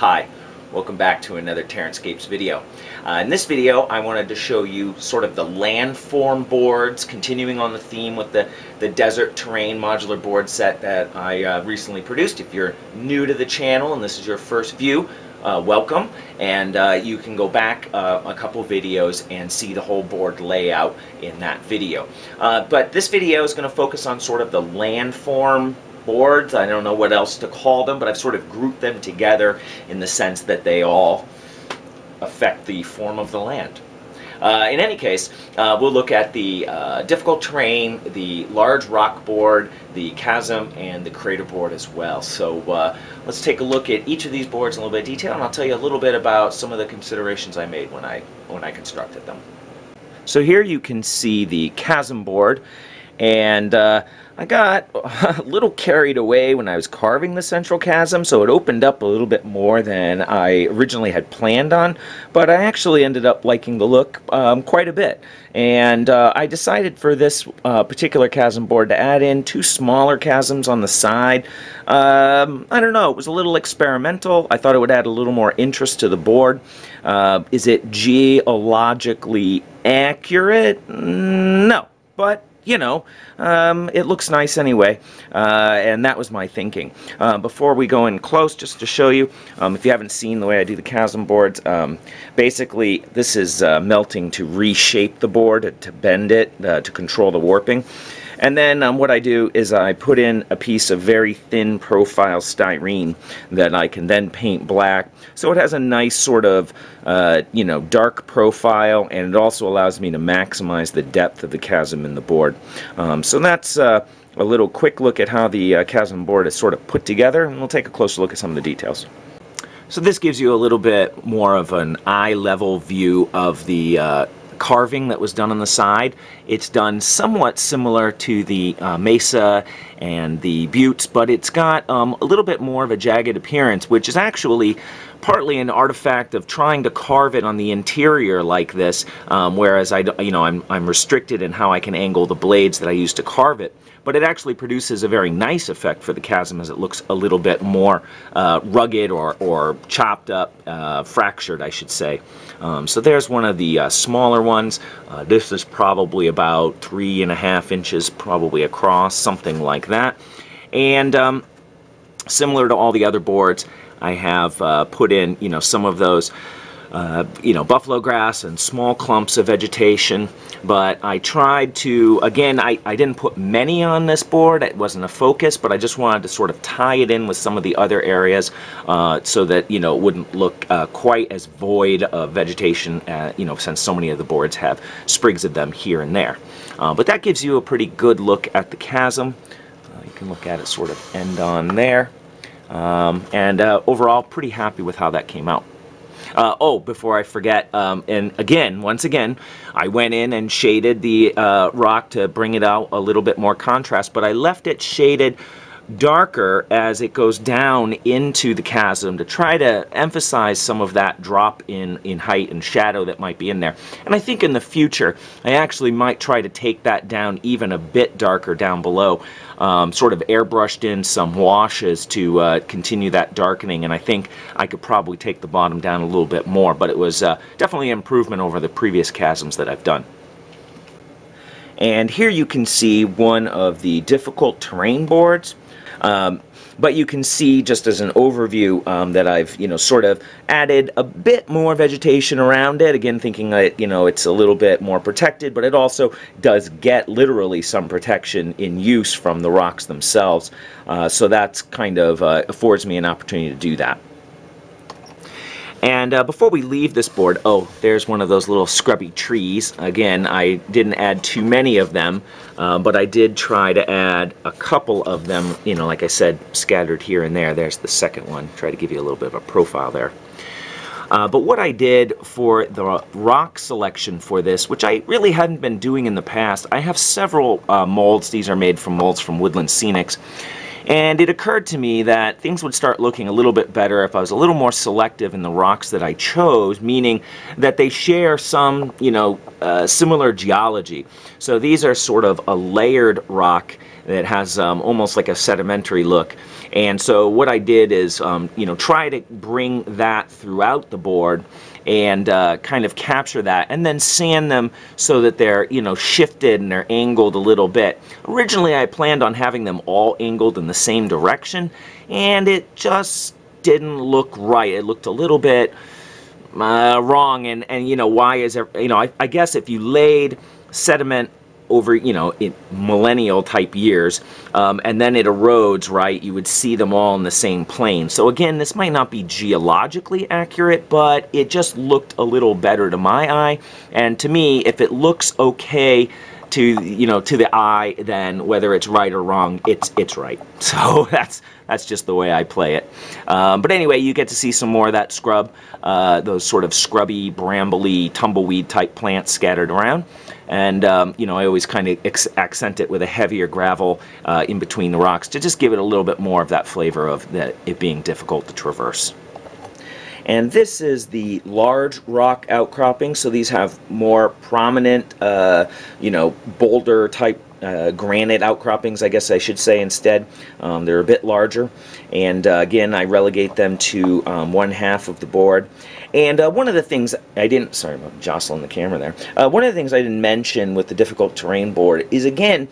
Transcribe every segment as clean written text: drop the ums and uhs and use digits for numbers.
Hi, welcome back to another TerranScapes video. In this video I wanted to show you sort of the landform boards, continuing on the theme with the desert terrain modular board set that I recently produced. If you're new to the channel and this is your first view, welcome, and you can go back a couple videos and see the whole board layout in that video. But this video is going to focus on sort of the landform boards. I don't know what else to call them, but I've sort of grouped them together in the sense that they all affect the form of the land. In any case, we'll look at the difficult terrain, the large rock board, the chasm, and the crater board as well. So let's take a look at each of these boards in a little bit of detail, and I'll tell you a little bit about some of the considerations I made when I constructed them. So here you can see the chasm board, and I got a little carried away when I was carving the central chasm, so it opened up a little bit more than I originally had planned on, but I actually ended up liking the look quite a bit. And I decided for this particular chasm board to add in two smaller chasms on the side. I don't know, it was a little experimental. I thought it would add a little more interest to the board. Is it geologically accurate? No, but you know, it looks nice anyway, and that was my thinking. Before we go in close, just to show you, if you haven't seen the way I do the chasm boards, basically this is melting to reshape the board, to bend it, to control the warping. And then what I do is I put in a piece of very thin profile styrene that I can then paint black, so it has a nice sort of you know, dark profile, and it also allows me to maximize the depth of the chasm in the board. So that's a little quick look at how the chasm board is sort of put together, and we'll take a closer look at some of the details. So this gives you a little bit more of an eye-level view of the carving that was done on the side. It's done somewhat similar to the mesa and the buttes, but it's got a little bit more of a jagged appearance, which is actually partly an artifact of trying to carve it on the interior like this, whereas I'm restricted in how I can angle the blades that I use to carve it. But it actually produces a very nice effect for the chasm, as it looks a little bit more rugged or chopped up, fractured, I should say. So there's one of the smaller ones. This is probably about 3.5 inches probably across, something like that. And similar to all the other boards, I have put in, you know, some of those you know, buffalo grass and small clumps of vegetation, but I tried to, again, I didn't put many on this board. It wasn't a focus, but I just wanted to sort of tie it in with some of the other areas so that, you know, it wouldn't look quite as void of vegetation, you know, since so many of the boards have sprigs of them here and there. But that gives you a pretty good look at the chasm. You can look at it sort of end on there. And overall, pretty happy with how that came out. Oh, before I forget, and again, once again, I went in and shaded the rock to bring it out a little bit more contrast, but I left it shaded darker as it goes down into the chasm to try to emphasize some of that drop in height and shadow that might be in there. And I think in the future I actually might try to take that down even a bit darker down below, sort of airbrushed in some washes to continue that darkening, and I think I could probably take the bottom down a little bit more, but it was definitely an improvement over the previous chasms that I've done. And here you can see one of the difficult terrain boards. But you can see, just as an overview, that I've, you know, sort of added a bit more vegetation around it. Again, thinking that, you know, it's a little bit more protected, but it also does get literally some protection in use from the rocks themselves. So that's kind of affords me an opportunity to do that. And before we leave this board, oh, there's one of those little scrubby trees. Again, I didn't add too many of them, but I did try to add a couple of them, you know, like I said, scattered here and there. There's the second one. Try to give you a little bit of a profile there. But what I did for the rock selection for this, which I really hadn't been doing in the past, I have several molds. These are made from molds from Woodland Scenics. And it occurred to me that things would start looking a little bit better if I was a little more selective in the rocks that I chose, meaning that they share some, similar geology. So these are sort of a layered rock that has almost like a sedimentary look. And so what I did is, try to bring that throughout the board and kind of capture that, and then sand them so that they're, shifted and they're angled a little bit. Originally, I planned on having them all angled in the same direction, and it just didn't look right. It looked a little bit wrong, and why is it? I guess if you laid sediment over, in millennial type years, and then it erodes, right, you would see them all in the same plane. So again, this might not be geologically accurate, but it just looked a little better to my eye. And to me, if it looks okay to, to the eye, then whether it's right or wrong, it's right. So that's just the way I play it. But anyway, you get to see some more of that scrub, those sort of scrubby, brambly, tumbleweed type plants scattered around. And, I always kind of accent it with a heavier gravel in between the rocks to just give it a little bit more of that flavor of it being difficult to traverse. And this is the large rock outcropping, so these have more prominent, boulder type granite outcroppings, I guess I should say instead. They're a bit larger, and again, I relegate them to 1/2 of the board. And one of the things I didn't, sorry about jostling the camera there, one of the things I didn't mention with the difficult terrain board is, again,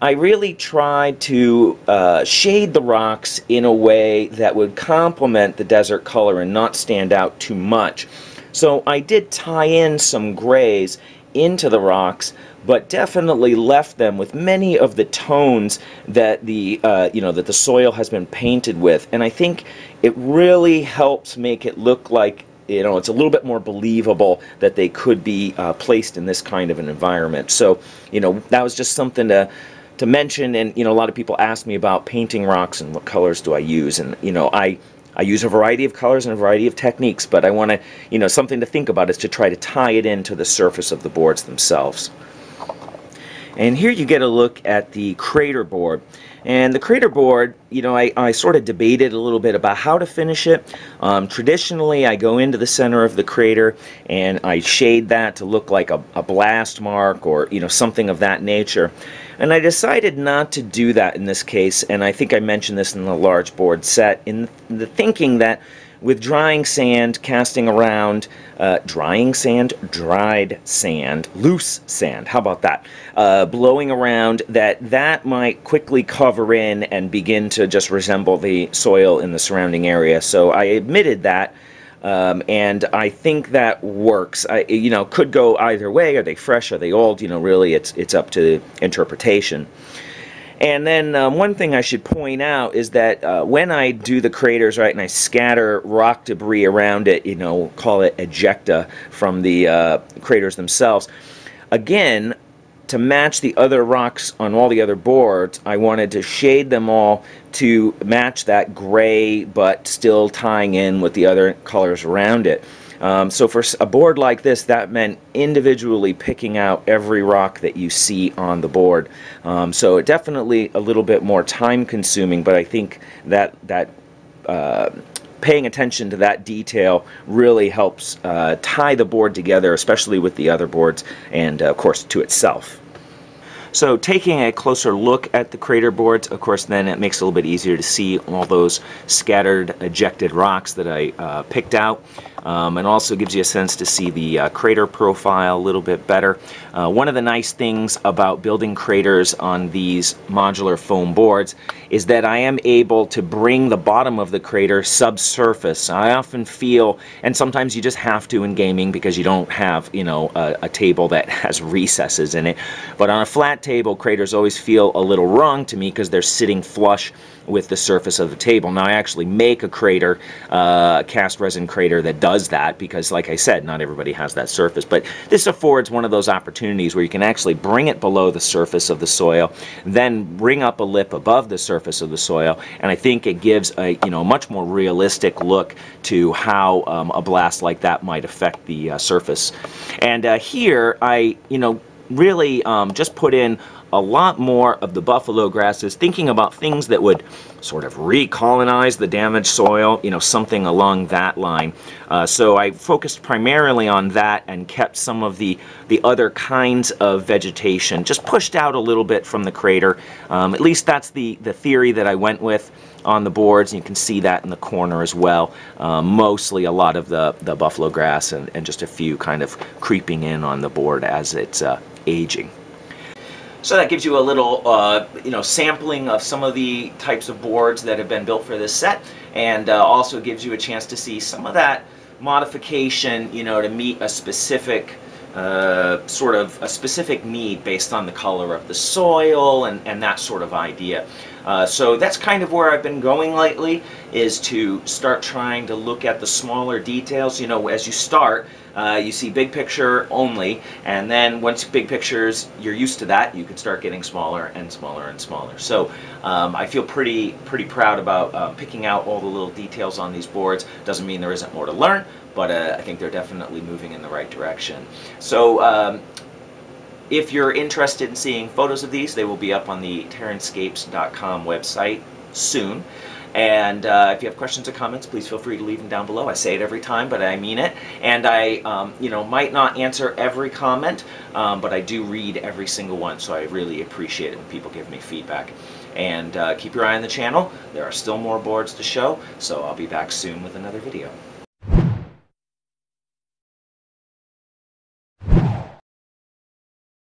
I really tried to shade the rocks in a way that would complement the desert color and not stand out too much. So I did tie in some grays into the rocks, but definitely left them with many of the tones that the that the soil has been painted with, and I think it really helps make it look like it's a little bit more believable that they could be placed in this kind of an environment. So that was just something to mention, and a lot of people ask me about painting rocks and what colors do I use, and I use a variety of colors and a variety of techniques, but I want to, something to think about is to try to tie it into the surface of the boards themselves. And here you get a look at the crater board. And the crater board, I sort of debated a little bit about how to finish it. Traditionally, I go into the center of the crater and I shade that to look like a blast mark or, something of that nature. And I decided not to do that in this case, and I think I mentioned this in the large board set, in the thinking that with drying sand, casting around, drying sand, dried sand, loose sand, how about that? Blowing around, that might quickly cover in and begin to just resemble the soil in the surrounding area. So I admitted that, and I think that works. Could go either way. Are they fresh? Are they old? Really, it's up to interpretation. And then one thing I should point out is that when I do the craters, right, and I scatter rock debris around it, call it ejecta from the craters themselves, again, to match the other rocks on all the other boards, I wanted to shade them all to match that gray, but still tying in with the other colors around it. So for a board like this, that meant individually picking out every rock that you see on the board. So it definitely a little bit more time consuming, but I think that paying attention to that detail really helps tie the board together, especially with the other boards and of course to itself. So taking a closer look at the crater boards, of course, then it makes it a little bit easier to see all those scattered ejected rocks that I picked out. And also gives you a sense to see the crater profile a little bit better. One of the nice things about building craters on these modular foam boards is that I am able to bring the bottom of the crater subsurface. I often feel, and sometimes you just have to in gaming because you don't have, a table that has recesses in it, but on a flat table, craters always feel a little wrong to me because they're sitting flush with the surface of the table. Now I actually make a crater, cast resin crater that does that because, like I said, not everybody has that surface, but this affords one of those opportunities where you can actually bring it below the surface of the soil, then bring up a lip above the surface of the soil, and I think it gives a much more realistic look to how a blast like that might affect the surface. And here I really just put in a lot more of the buffalo grasses, thinking about things that would sort of recolonize the damaged soil, you know, something along that line. So I focused primarily on that and kept some of the other kinds of vegetation just pushed out a little bit from the crater. At least that's the theory that I went with on the boards, and you can see that in the corner as well. Mostly a lot of the buffalo grass and just a few kind of creeping in on the board as it's aging. So that gives you a little, you know, sampling of some of the types of boards that have been built for this set, and also gives you a chance to see some of that modification, you know, to meet a specific sort of a specific need based on the color of the soil and that sort of idea. So that's kind of where I've been going lately, is to start trying to look at the smaller details. You know, as you start, you see big picture only, and then once big pictures, you're used to that, you can start getting smaller and smaller and smaller. So I feel pretty proud about picking out all the little details on these boards. Doesn't mean there isn't more to learn, but I think they're definitely moving in the right direction. So if you're interested in seeing photos of these, they will be up on the TerranScapes.com website soon. And if you have questions or comments, please feel free to leave them down below. I say it every time, but I mean it. And I, you know, might not answer every comment, but I do read every single one, so I really appreciate it when people give me feedback. And keep your eye on the channel. There are still more boards to show, so I'll be back soon with another video.